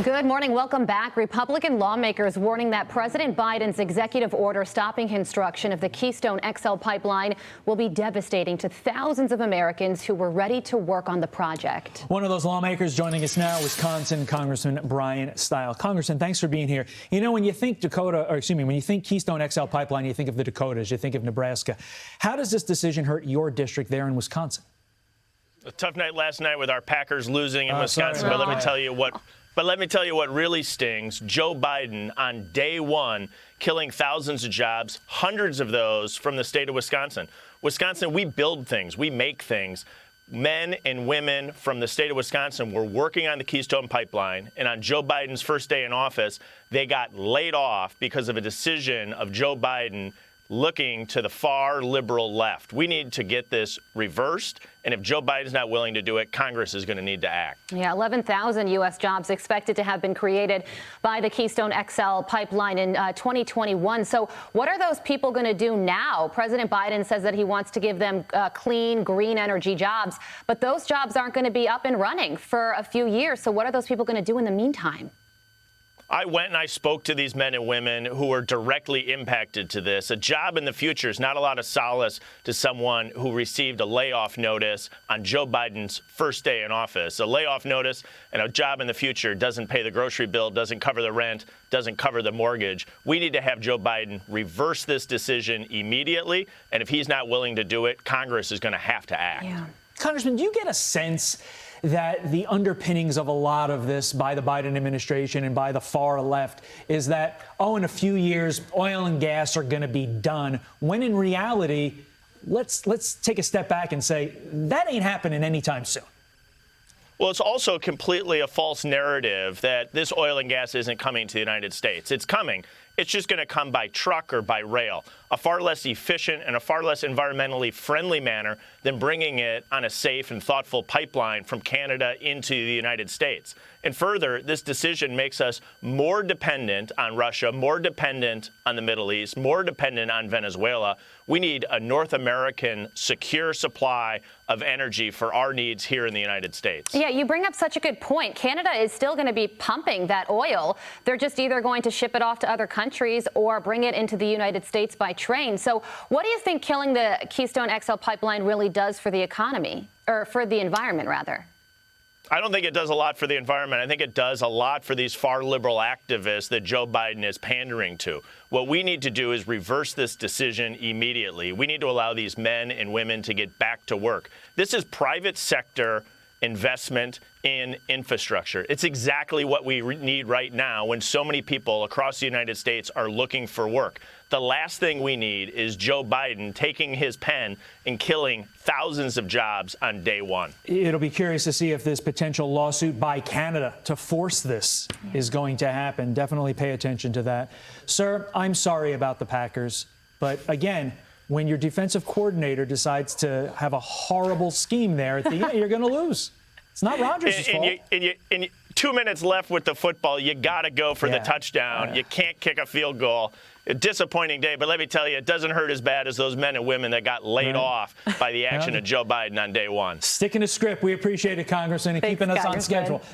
Good morning. Welcome back. Republican lawmakers warning that President Biden's executive order stopping construction of the Keystone XL pipeline will be devastating to thousands of Americans who were ready to work on the project. One of those lawmakers joining us now, Wisconsin Congressman Bryan Steil. Congressman, thanks for being here. You know, when you think when you think Keystone XL pipeline, you think of the Dakotas, you think of Nebraska. How does this decision hurt your district there in Wisconsin? A tough night last night with our Packers losing in Wisconsin, but let me tell you what really stings. Joe Biden on day one killing thousands of jobs, hundreds of those from the state of Wisconsin. Wisconsin, we build things, we make things. Men and women from the state of Wisconsin were working on the Keystone Pipeline, and on Joe Biden's first day in office, they got laid off because of a decision of Joe Biden looking to the far liberal left. We need to get this reversed, and if Joe Biden's not willing to do it, Congress is going to need to act. Yeah, 11,000 U.S. jobs expected to have been created by the Keystone XL pipeline in 2021. So what are those people going to do now? President Biden says that he wants to give them clean, green energy jobs, but those jobs aren't going to be up and running for a few years. So what are those people going to do in the meantime? I went and I spoke to these men and women who are directly impacted to this. A job in the future is not a lot of solace to someone who received a layoff notice on Joe Biden's first day in office. A layoff notice and a job in the future doesn't pay the grocery bill, doesn't cover the rent, doesn't cover the mortgage. We need to have Joe Biden reverse this decision immediately. And if he's not willing to do it, Congress is going to have to act. Yeah. Congressman, do you get a sense that the underpinnings of a lot of this by the Biden administration and by the far left is that, in a few years, oil and gas are going to be done, when in reality, let's take a step back and say that ain't happening anytime soon? Well, it's also completely a false narrative that this oil and gas isn't coming to the United States. It's coming. It's just going to come by truck or by rail, a far less efficient and a far less environmentally friendly manner than bringing it on a safe and thoughtful pipeline from Canada into the United States. And further, this decision makes us more dependent on Russia, more dependent on the Middle East, more dependent on Venezuela. We need a North American secure supply of energy for our needs here in the United States. Yeah, you bring up such a good point. Canada is still going to be pumping that oil. They're just either going to ship it off to other countries or bring it into the United States by train. So what do you think killing the Keystone XL pipeline really does for the economy, or for the environment, rather? I don't think it does a lot for the environment. I think it does a lot for these far liberal activists that Joe Biden is pandering to. What we need to do is reverse this decision immediately. We need to allow these men and women to get back to work. This is private sector investment in infrastructure. It's exactly what we need right now when so many people across the United States are looking for work. The last thing we need is Joe Biden taking his pen and killing thousands of jobs on day one. It'll be curious to see if this potential lawsuit by Canada to force this is going to happen. Definitely pay attention to that. Sir, I'm sorry about the Packers, but again, when your defensive coordinator decides to have a horrible scheme there at the end, you're going to lose. It's not Rodgers' fault. And 2 minutes left with the football. You got to go for the touchdown. You can't kick a field goal. A disappointing day, but let me tell you, it doesn't hurt as bad as those men and women that got laid off by the action of Joe Biden on day one. Sticking to script. We appreciate it, Congressman, and keeping us on schedule.